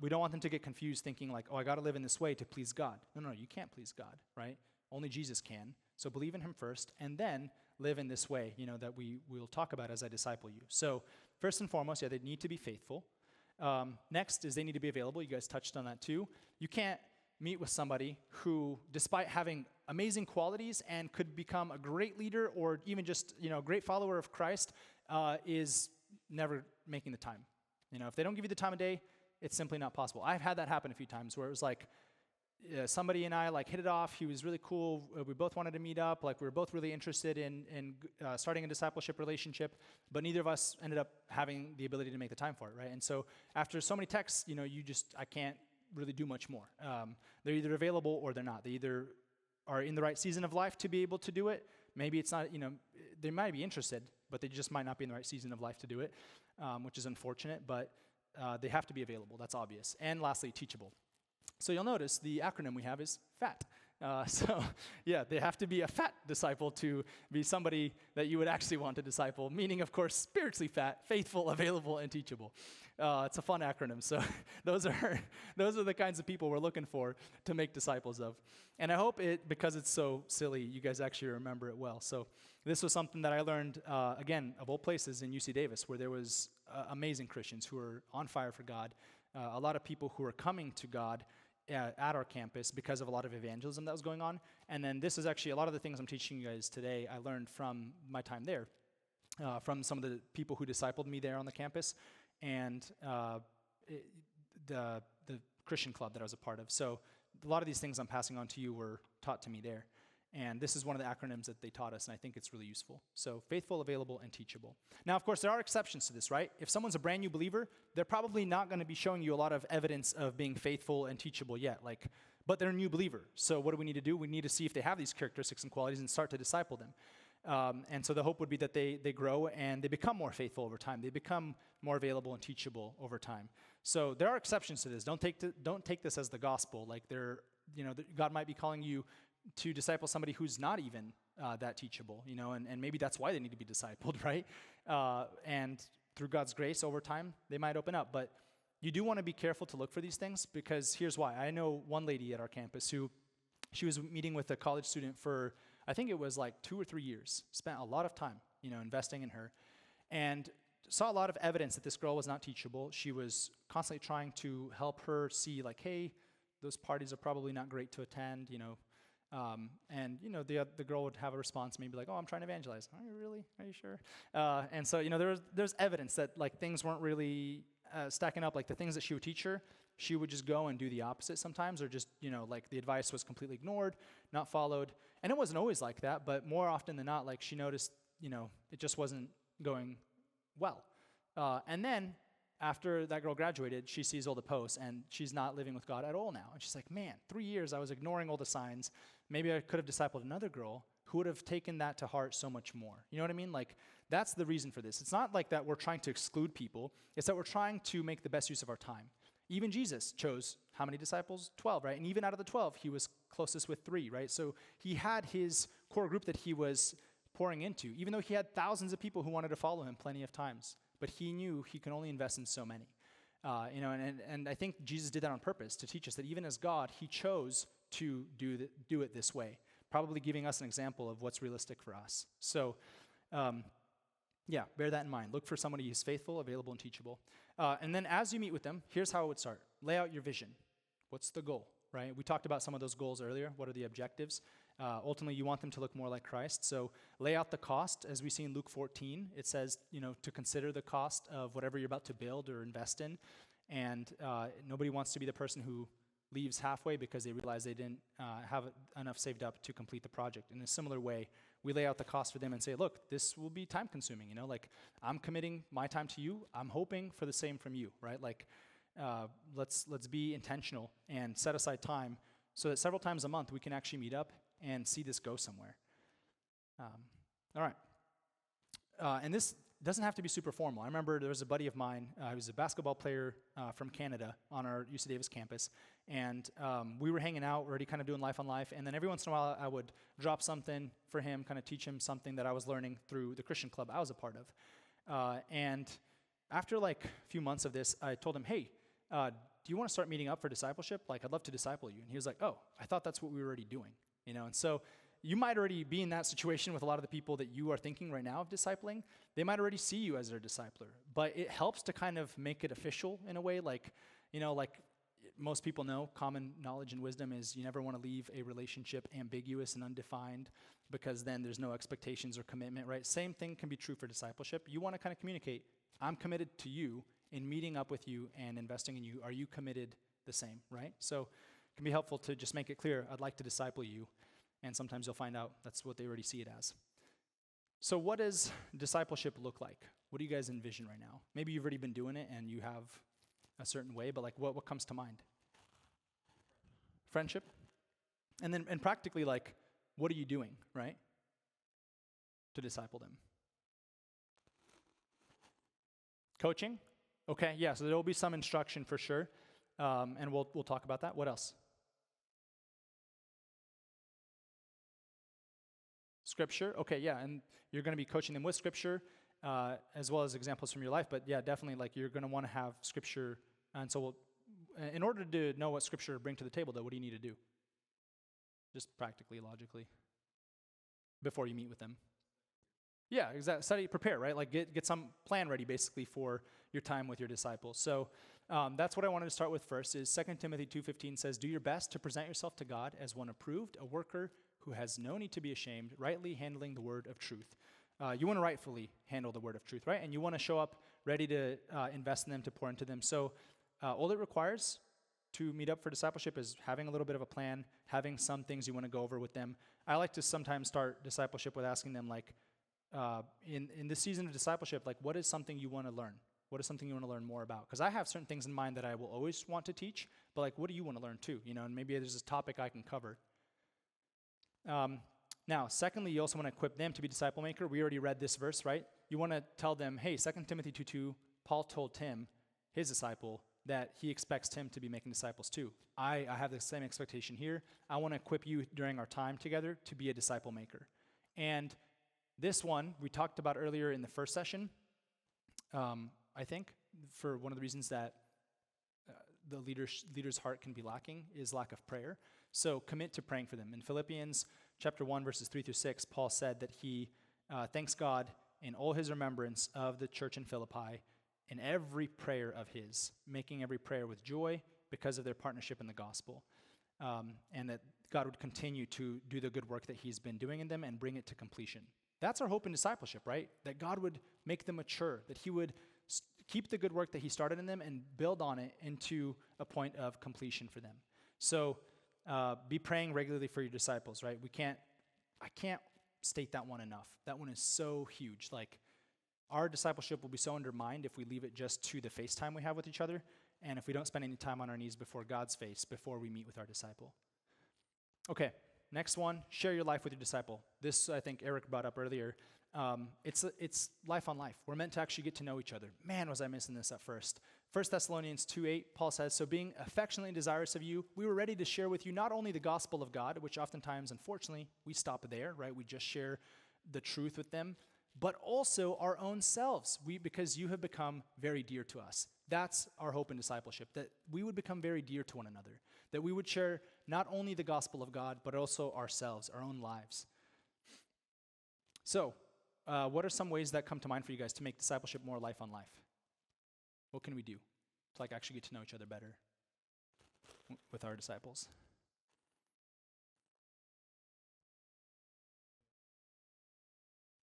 we don't want them to get confused thinking like, oh, I got to live in this way to please God. No, you can't please God, right? Only Jesus can. So believe in him first, and then live in this way, that we'll talk about as I disciple you. So first and foremost, they need to be faithful. Next is they need to be available. You guys touched on that too. You can't meet with somebody who, despite having amazing qualities and could become a great leader or even just, a great follower of Christ, is never making the time. If they don't give you the time of day, it's simply not possible. I've had that happen a few times where it was like, somebody and I hit it off. He was really cool. We both wanted to meet up. We were both really interested in starting a discipleship relationship, but neither of us ended up having the ability to make the time for it, right? And so after so many texts, I can't really do much more. They're either available or they're not. They either are in the right season of life to be able to do it. Maybe it's not, they might be interested, but they just might not be in the right season of life to do it, which is unfortunate, but they have to be available. That's obvious. And lastly, teachable. So you'll notice the acronym we have is FAT. They have to be a fat disciple to be somebody that you would actually want to disciple, meaning, of course, spiritually fat, faithful, available, and teachable. It's a fun acronym. So those are the kinds of people we're looking for to make disciples of. And I hope because it's so silly, you guys actually remember it well. So this was something that I learned, again, of all places in UC Davis, where there was amazing Christians who were on fire for God, a lot of people who were coming to God at our campus because of a lot of evangelism that was going on. And then this is actually a lot of the things I'm teaching you guys today I learned from my time there, from some of the people who discipled me there on the campus, and the Christian club that I was a part of. So a lot of these things I'm passing on to you were taught to me there. And this is one of the acronyms that they taught us, and I think it's really useful. So faithful, available, and teachable. Now, of course, there are exceptions to this, right? If someone's a brand new believer, they're probably not going to be showing you a lot of evidence of being faithful and teachable yet. But they're a new believer. So what do we need to do? We need to see if they have these characteristics and qualities and start to disciple them. And so the hope would be that they grow and they become more faithful over time. They become more available and teachable over time. So there are exceptions to this. Don't take this as the gospel. Like God might be calling you to disciple somebody who's not even that teachable, and maybe that's why they need to be discipled, right? And through God's grace over time, they might open up. But you do want to be careful to look for these things, because here's why. I know one lady at our campus who, she was meeting with a college student for, I think it was like 2 or 3 years, spent a lot of time, investing in her, and saw a lot of evidence that this girl was not teachable. She was constantly trying to help her see, like, hey, those parties are probably not great to attend, and the girl would have a response, maybe like, "Oh, I'm trying to evangelize." "Are you really? Are you sure?" And so there's evidence that like things weren't really stacking up. Like the things that she would teach her, she would just go and do the opposite sometimes, or just like the advice was completely ignored, not followed. And it wasn't always like that, but more often than not, like she noticed, it just wasn't going well. And then after that girl graduated, she sees all the posts, and she's not living with God at all now. And she's like, "Man, 3 years I was ignoring all the signs. Maybe I could have discipled another girl who would have taken that to heart so much more." You know what I mean? Like, that's the reason for this. It's not like that we're trying to exclude people. It's that we're trying to make the best use of our time. Even Jesus chose how many disciples? 12, right? And even out of the 12, he was closest with 3, right? So he had his core group that he was pouring into, even though he had thousands of people who wanted to follow him plenty of times. But he knew he could only invest in so many. And I think Jesus did that on purpose to teach us that even as God, he chose to do it this way, probably giving us an example of what's realistic for us. So, bear that in mind. Look for somebody who's faithful, available, and teachable. And then as you meet with them, here's how it would start. Lay out your vision. What's the goal, right? We talked about some of those goals earlier. What are the objectives? Ultimately, you want them to look more like Christ. So lay out the cost. As we see in Luke 14, it says, to consider the cost of whatever you're about to build or invest in. And nobody wants to be the person who leaves halfway because they realize they didn't have enough saved up to complete the project. In a similar way, we lay out the cost for them and say, look, this will be time consuming. Like I'm committing my time to you. I'm hoping for the same from you, right? Like let's be intentional and set aside time so that several times a month we can actually meet up and see this go somewhere. All right. And this doesn't have to be super formal. I remember there was a buddy of mine who was a basketball player from Canada on our UC Davis campus, and we were hanging out, already kind of doing life on life, and then every once in a while I would drop something for him, kind of teach him something that I was learning through the Christian club I was a part of. And after like a few months of this, I told him, "Hey, do you want to start meeting up for discipleship? Like, I'd love to disciple you." And he was like, "Oh, I thought that's what we were already doing." And so you might already be in that situation with a lot of the people that you are thinking right now of discipling. They might already see you as their discipler, but it helps to kind of make it official in a way. Like most people know, common knowledge and wisdom is you never want to leave a relationship ambiguous and undefined, because then there's no expectations or commitment, right? Same thing can be true for discipleship. You want to kind of communicate, I'm committed to you in meeting up with you and investing in you. Are you committed the same, right? So it can be helpful to just make it clear, I'd like to disciple you. And sometimes you'll find out that's what they already see it as. So what does discipleship look like? What do you guys envision right now? Maybe you've already been doing it and you have a certain way, but like what comes to mind? Friendship? And practically, like, what are you doing, right, to disciple them? Coaching? Okay, yeah, so there will be some instruction for sure, and we'll talk about that. What else? Scripture? Okay, yeah, and you're going to be coaching them with Scripture, as well as examples from your life, but yeah, definitely, like, you're going to want to have Scripture, and so in order to know what Scripture to bring to the table, though, what do you need to do? Just practically, logically, before you meet with them. Yeah, exactly. Study, prepare, right? Like get some plan ready, basically, for your time with your disciples. So that's what I wanted to start with first. Is 2 Timothy 2:15 says, "Do your best to present yourself to God as one approved, a worker who has no need to be ashamed, rightly handling the word of truth." You want to rightfully handle the word of truth, right? And you want to show up ready to invest in them, to pour into them. So all it requires to meet up for discipleship is having a little bit of a plan, having some things you want to go over with them. I like to sometimes start discipleship with asking them, like, in this season of discipleship, like, what is something you want to learn? What is something you want to learn more about? Because I have certain things in mind that I will always want to teach, but like, what do you want to learn too? And maybe there's this topic I can cover. Now, secondly, you also want to equip them to be disciple maker. We already read this verse, right? You want to tell them, hey, 2 Timothy 2:2, Paul told Tim, his disciple, that he expects Tim to be making disciples too. I have the same expectation here. I want to equip you during our time together to be a disciple maker. And this one, we talked about earlier in the first session, I think, for one of the reasons that the leader's heart can be lacking is lack of prayer. So commit to praying for them. In Philippians chapter 1, verses 3-6, Paul said that he thanks God in all his remembrance of the church in Philippi, in every prayer of his, making every prayer with joy because of their partnership in the gospel, and that God would continue to do the good work that he's been doing in them and bring it to completion. That's our hope in discipleship, right? That God would make them mature, that he would keep the good work that he started in them and build on it into a point of completion for them. So be praying regularly for your disciples, right? I can't state that one enough. That one is so huge. Like, our discipleship will be so undermined if we leave it just to the FaceTime we have with each other, and if we don't spend any time on our knees before God's face before we meet with our disciple. Okay, next one, share your life with your disciple. This, I think Eric brought up earlier. It's life on life. We're meant to actually get to know each other. Man, was I missing this at first. 1 Thessalonians 2:8, Paul says, so being affectionately desirous of you, we were ready to share with you not only the gospel of God, which oftentimes, unfortunately, we stop there, right? We just share the truth with them, but also our own selves, because you have become very dear to us. That's our hope in discipleship, that we would become very dear to one another, that we would share not only the gospel of God, but also ourselves, our own lives. So, what are some ways that come to mind for you guys to make discipleship more life on life? What can we do to actually get to know each other better with our disciples?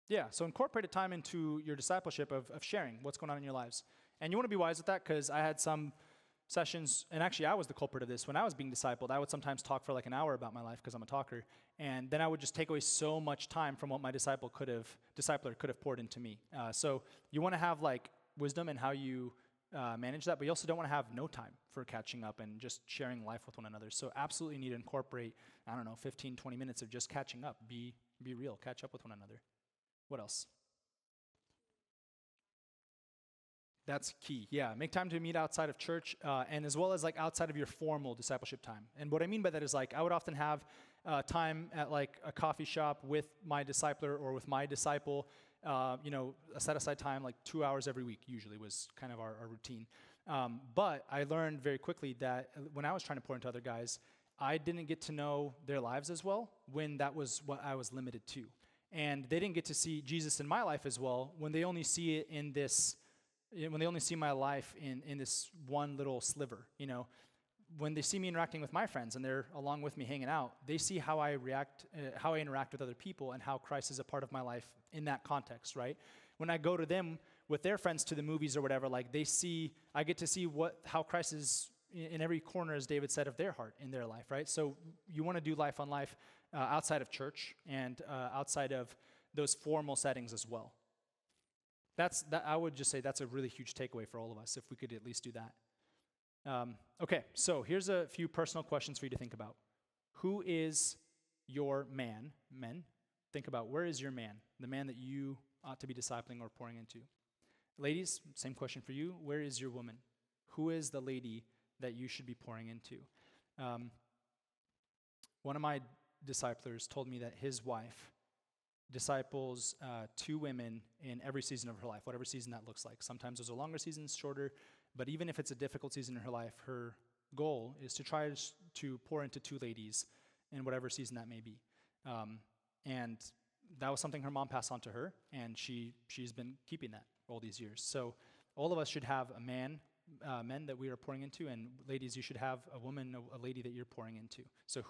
Yeah, so incorporate a time into your discipleship of sharing what's going on in your lives. And you want to be wise with that, because I had some sessions, and actually I was the culprit of this. When I was being discipled, I would sometimes talk for an hour about my life because I'm a talker, and then I would just take away so much time from what my discipler could have poured into me. So you want to have wisdom in how you manage that, but you also don't want to have no time for catching up and just sharing life with one another. So absolutely need to incorporate, 15, 20 minutes of just catching up. Be real, catch up with one another. What else? That's key. Yeah, make time to meet outside of church, and as well as outside of your formal discipleship time. And what I mean by that is I would often have time at a coffee shop with my discipler or with my disciple. A set aside time 2 hours every week usually was kind of our routine. But I learned very quickly that when I was trying to pour into other guys, I didn't get to know their lives as well when that was what I was limited to. And they didn't get to see Jesus in my life as well when they only see it in this, when they only see my life in this one little sliver. When they see me interacting with my friends and they're along with me hanging out, they see how I interact with other people and how Christ is a part of my life in that context, right? When I go to them with their friends to the movies or whatever, I get to see how Christ is in every corner, as David said, of their heart in their life, right? So you want to do life on life outside of church and outside of those formal settings as well. I would just say that's a really huge takeaway for all of us if we could at least do that. Okay, so here's a few personal questions for you to think about. Who is your man? Men, think about, where is your man? The man that you ought to be discipling or pouring into. Ladies, same question for you. Where is your woman? Who is the lady that you should be pouring into? One of my disciplers told me that his wife disciples 2 women in every season of her life, whatever season that looks like. Sometimes those are longer seasons, shorter, but even if it's a difficult season in her life, her goal is to try to pour into 2 ladies in whatever season that may be. And that was something her mom passed on to her, and she's been keeping that all these years. So all of us should have men that we are pouring into, and ladies, you should have a woman, a lady that you're pouring into. So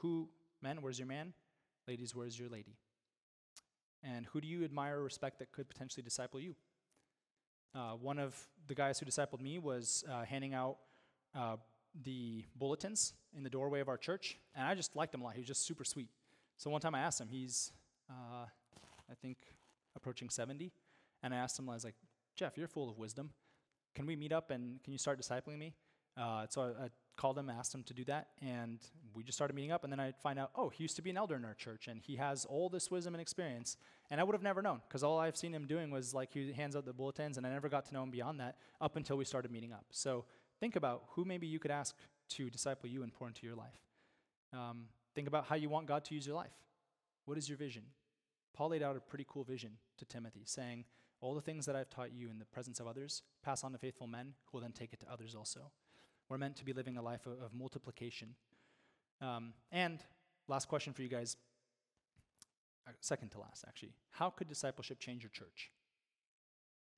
men, where's your man? Ladies, where's your lady? And who do you admire or respect that could potentially disciple you? One of the guys who discipled me was handing out the bulletins in the doorway of our church, and I just liked him a lot. He was just super sweet. So one time I asked him, he's, I think, approaching 70, and I asked him, I was like, Jeff, you're full of wisdom. Can we meet up and can you start discipling me? So I called him, asked him to do that, and we just started meeting up. And then I'd find out, oh, he used to be an elder in our church, and he has all this wisdom and experience. And I would have never known, because all I've seen him doing was like he hands out the bulletins, and I never got to know him beyond that up until we started meeting up. So think about who maybe you could ask to disciple you and pour into your life. Think about how you want God to use your life. What is your vision? Paul laid out a pretty cool vision to Timothy, saying, all the things that I've taught you in the presence of others, pass on to faithful men who will then take it to others also. We're meant to be living a life of multiplication. And last question for you guys, second to last actually. How could discipleship change your church?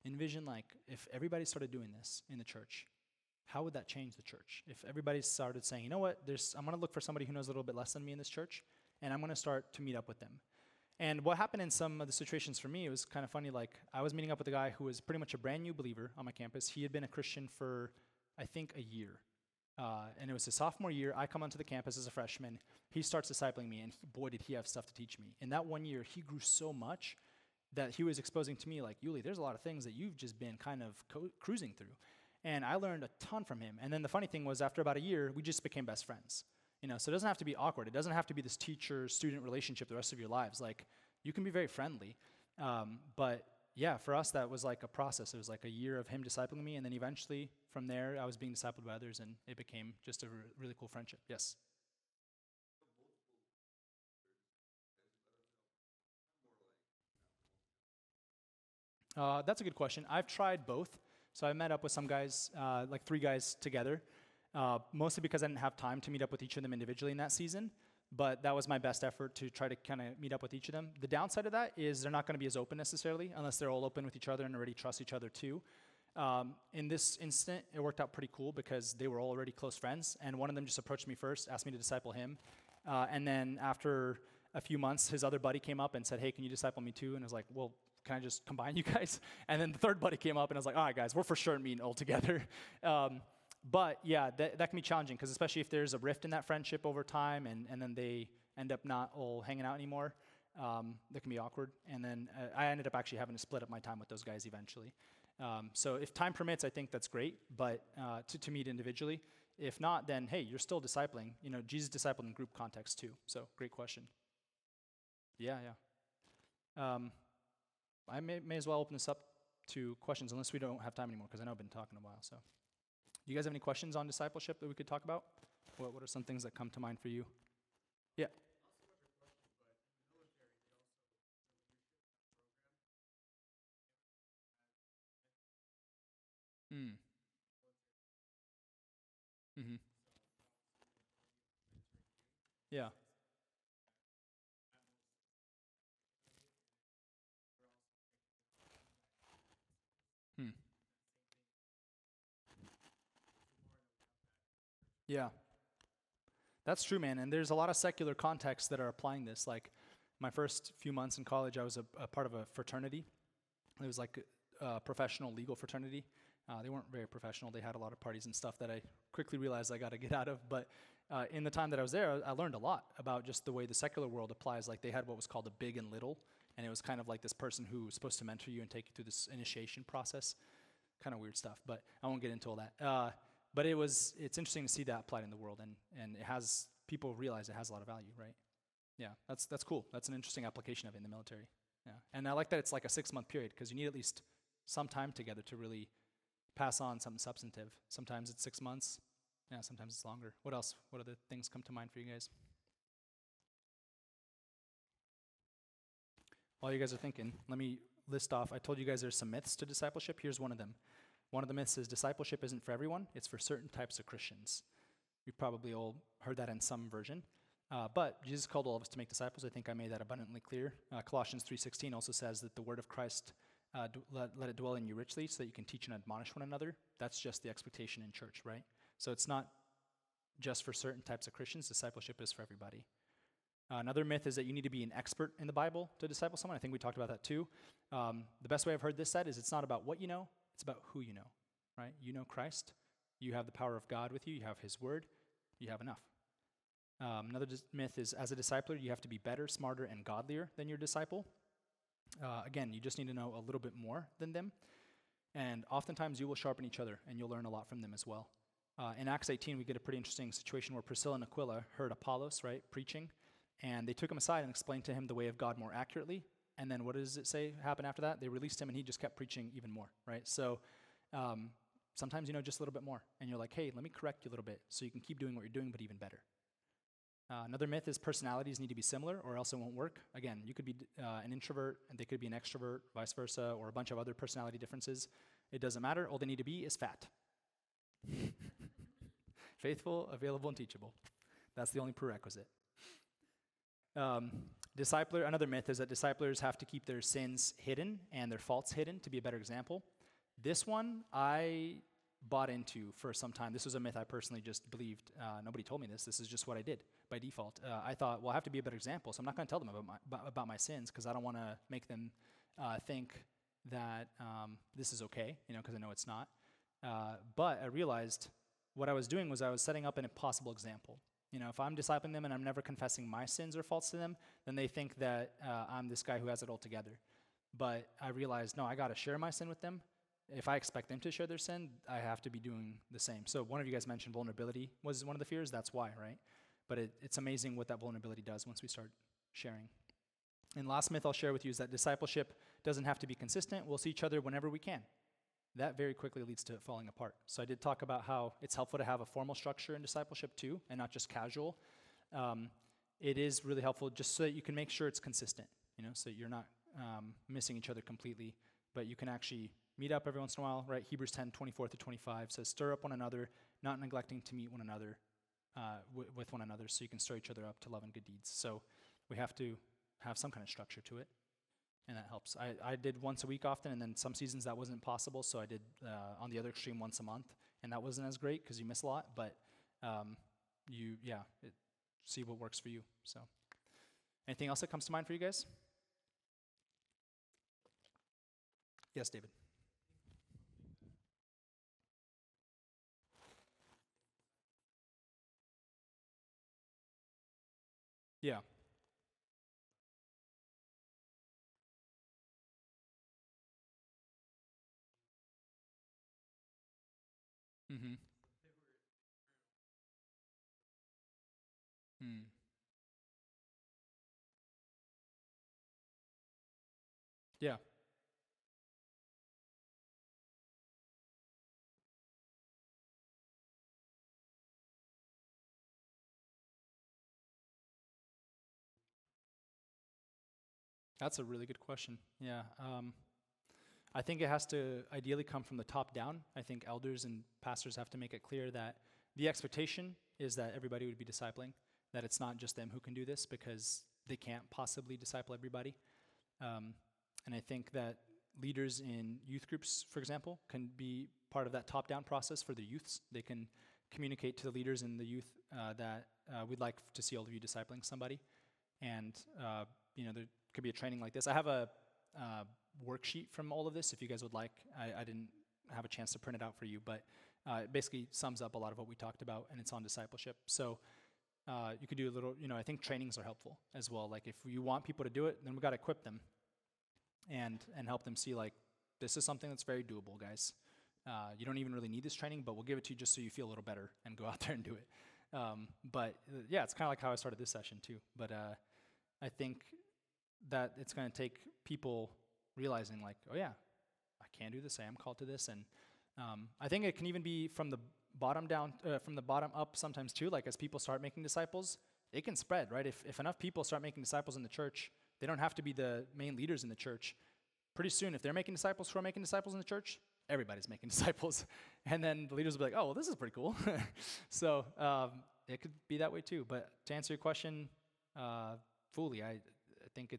Envision like if everybody started doing this in the church, how would that change the church? If everybody started saying, you know what, I'm going to look for somebody who knows a little bit less than me in this church, and I'm going to start to meet up with them. And what happened in some of the situations for me, it was kind of funny, like I was meeting up with a guy who was pretty much a brand new believer on my campus. He had been a Christian for, I think, a year. And it was his sophomore year. I come onto the campus as a freshman. He starts discipling me, and boy, did he have stuff to teach me. In that 1 year, he grew so much that he was exposing to me, like, Yuli, there's a lot of things that you've just been kind of cruising through. And I learned a ton from him. And then the funny thing was, after about a year, we just became best friends. So it doesn't have to be awkward. It doesn't have to be this teacher-student relationship the rest of your lives. Like, you can be very friendly. But yeah, for us, that was like a process. It was like a year of him discipling me, and then eventually from there, I was being discipled by others, and it became just a really cool friendship. Yes? That's a good question. I've tried both. So I met up with some guys, like 3 guys together, mostly because I didn't have time to meet up with each of them individually in that season. But that was my best effort to try to kind of meet up with each of them. The downside of that is they're not going to be as open necessarily unless they're all open with each other and already trust each other too. In this instant, it worked out pretty cool because they were all already close friends, and one of them just approached me first, asked me to disciple him. And then after a few months, his other buddy came up and said, hey, can you disciple me too? And I was like, well, can I just combine you guys? And then the third buddy came up, and I was like, all right, guys, we're for sure meeting all together. But yeah, that can be challenging because especially if there's a rift in that friendship over time and then they end up not all hanging out anymore, that can be awkward. And then I ended up actually having to split up my time with those guys eventually. So if time permits, I think that's great, but to meet individually. If not, then hey, you're still discipling. Jesus discipled in group context too. So great question. Yeah. I may as well open this up to questions unless we don't have time anymore because I know I've been talking a while. So. Do you guys have any questions on discipleship that we could talk about? What are some things that come to mind for you? Yeah. Mm. Mm-hmm. Yeah. Hmm. Yeah. That's true, man. And there's a lot of secular contexts that are applying this. Like my first few months in college, I was a part of a fraternity. It was like a professional legal fraternity. They weren't very professional. They had a lot of parties and stuff that I quickly realized I got to get out of. But in the time that I was there, I learned a lot about just the way the secular world applies. Like they had what was called a big and little, and it was kind of like this person who was supposed to mentor you and take you through this initiation process. Kind of weird stuff, but I won't get into all that. But it's interesting to see that applied in the world, and it has people realize it has a lot of value, right? Yeah, that's cool. That's an interesting application of it in the military. Yeah, and I like that it's like a 6-month period because you need at least some time together to really pass on something substantive. Sometimes it's 6 months. Yeah, sometimes it's longer. What else? What other things come to mind for you guys? While you guys are thinking, let me list off. I told you guys there's some myths to discipleship. Here's one of them. One of the myths is discipleship isn't for everyone. It's for certain types of Christians. You've probably all heard that in some version. But Jesus called all of us to make disciples. I think I made that abundantly clear. Colossians 3:16 also says that the word of Christ, let it dwell in you richly so that you can teach and admonish one another. That's just the expectation in church, right? So it's not just for certain types of Christians. Discipleship is for everybody. Another myth is that you need to be an expert in the Bible to disciple someone. I think we talked about that too. The best way I've heard this said is it's not about what you know, it's about who you know, right? You know Christ. You have the power of God with you. You have his word. You have enough. Another myth is as a discipler, you have to be better, smarter, and godlier than your disciple. Again, you just need to know a little bit more than them. And oftentimes you will sharpen each other and you'll learn a lot from them as well. In Acts 18, we get a pretty interesting situation where Priscilla and Aquila heard Apollos, right, preaching, and they took him aside and explained to him the way of God more accurately. And then what does it say happened after that? They released him, and he just kept preaching even more, right? So sometimes, just a little bit more. And you're like, hey, let me correct you a little bit so you can keep doing what you're doing, but even better. Another myth is personalities need to be similar or else it won't work. Again, you could be an introvert, and they could be an extrovert, vice versa, or a bunch of other personality differences. It doesn't matter. All they need to be is fat. Faithful, available, and teachable. That's the only prerequisite. Another myth is that disciplers have to keep their sins hidden and their faults hidden to be a better example. This one I bought into for some time. This was a myth I personally just believed. Nobody told me this. This is just what I did by default. I thought, well, I have to be a better example, so I'm not going to tell them about my sins because I don't want to make them think that this is okay, because I know it's not. But I realized what I was doing was I was setting up an impossible example. If I'm discipling them and I'm never confessing my sins or faults to them, then they think that I'm this guy who has it all together. But I realized, no, I got to share my sin with them. If I expect them to share their sin, I have to be doing the same. So one of you guys mentioned vulnerability was one of the fears. That's why, right? But it's amazing what that vulnerability does once we start sharing. And last myth I'll share with you is that discipleship doesn't have to be consistent. We'll see each other whenever we can. That very quickly leads to it falling apart. So I did talk about how it's helpful to have a formal structure in discipleship too, and not just casual. It is really helpful just so that you can make sure it's consistent, so you're not missing each other completely, but you can actually meet up every once in a while, right? Hebrews 10:24-25 says, stir up one another, not neglecting to meet one another with one another, so you can stir each other up to love and good deeds. So we have to have some kind of structure to it. And that helps. I did once a week often, and then some seasons that wasn't possible, so I did on the other extreme once a month, and that wasn't as great because you miss a lot, but see what works for you. So anything else that comes to mind for you guys? Yes, David. Yeah. Mm-hmm. Mm. Yeah. That's a really good question. Yeah. I think it has to ideally come from the top down. I think elders and pastors have to make it clear that the expectation is that everybody would be discipling, that it's not just them who can do this because they can't possibly disciple everybody. And I think that leaders in youth groups, for example, can be part of that top-down process for the youths. They can communicate to the leaders in the youth that we'd like to see all of you discipling somebody. And, there could be a training like this. I have a worksheet from all of this, if you guys would like. I didn't have a chance to print it out for you, but it basically sums up a lot of what we talked about, and it's on discipleship. So you could do a little, I think trainings are helpful as well. Like if you want people to do it, then we got to equip them and help them see like, this is something that's very doable, guys. You don't even really need this training, but we'll give it to you just so you feel a little better and go out there and do it. Yeah, it's kind of like how I started this session too. But I think that it's going to take people realizing like, oh yeah, I can do this. I am called to this. And I think it can even be from the bottom down, from the bottom up sometimes too. Like as people start making disciples, it can spread, right? If enough people start making disciples in the church, they don't have to be the main leaders in the church. Pretty soon, if they're making disciples who are making disciples in the church, everybody's making disciples. And then the leaders will be like, oh, well, this is pretty cool. So it could be that way too. But to answer your question fully, I think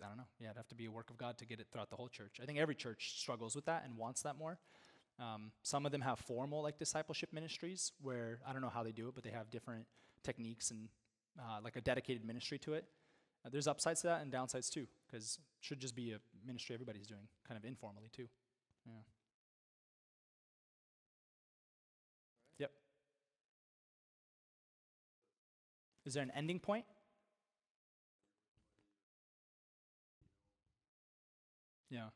I don't know. Yeah, it'd have to be a work of God to get it throughout the whole church. I think every church struggles with that and wants that more. Some of them have formal like discipleship ministries where I don't know how they do it, but they have different techniques and like a dedicated ministry to it. There's upsides to that and downsides too, because it should just be a ministry everybody's doing, kind of informally too. Yeah. Yep. Is there an ending point? Yeah.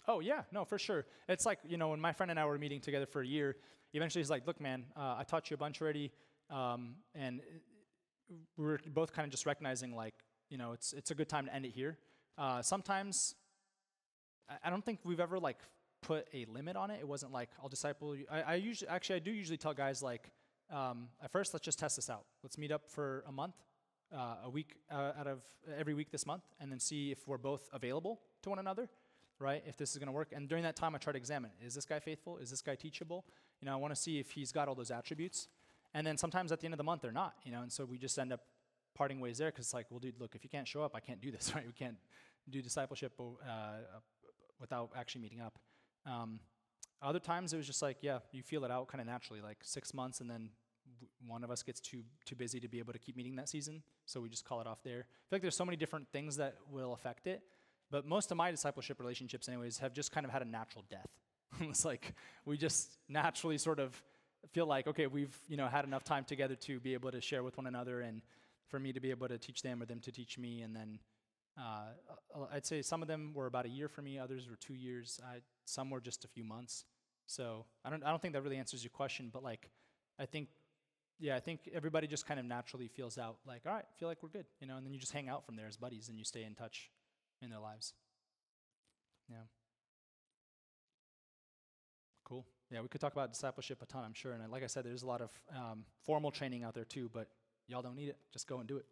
Oh, yeah, no, for sure. It's like, when my friend and I were meeting together for a year, eventually he's like, look, man, I taught you a bunch already. And we were both kind of just recognizing, like, it's a good time to end it here. Sometimes, I don't think we've ever, like, put a limit on it. It wasn't like, I'll disciple you. I do usually tell guys, like, at first, let's just test this out. Let's meet up for a month, a week out of every week this month, and then see if we're both available to one another. Right, if this is going to work. And during that time, I try to examine, is this guy faithful? Is this guy teachable? I want to see if he's got all those attributes. And then sometimes at the end of the month, they're not, and so we just end up parting ways there because it's like, well, dude, look, if you can't show up, I can't do this, right? We can't do discipleship without actually meeting up. Other times, it was just like, yeah, you feel it out kind of naturally, like 6 months, and then one of us gets too busy to be able to keep meeting that season, so we just call it off there. I feel like there's so many different things that will affect it. But most of my discipleship relationships anyways have just kind of had a natural death. It's like we just naturally sort of feel like, okay, we've had enough time together to be able to share with one another and for me to be able to teach them or them to teach me. And then I'd say some of them were about a year for me, others were 2 years, some were just a few months. So I don't think that really answers your question, but like I think everybody just kind of naturally feels out like, all right, I feel like we're good, and then you just hang out from there as buddies and you stay in touch in their lives. Yeah. Cool. Yeah, we could talk about discipleship a ton, I'm sure. And like I said, there's a lot of formal training out there too, but y'all don't need it. Just go and do it.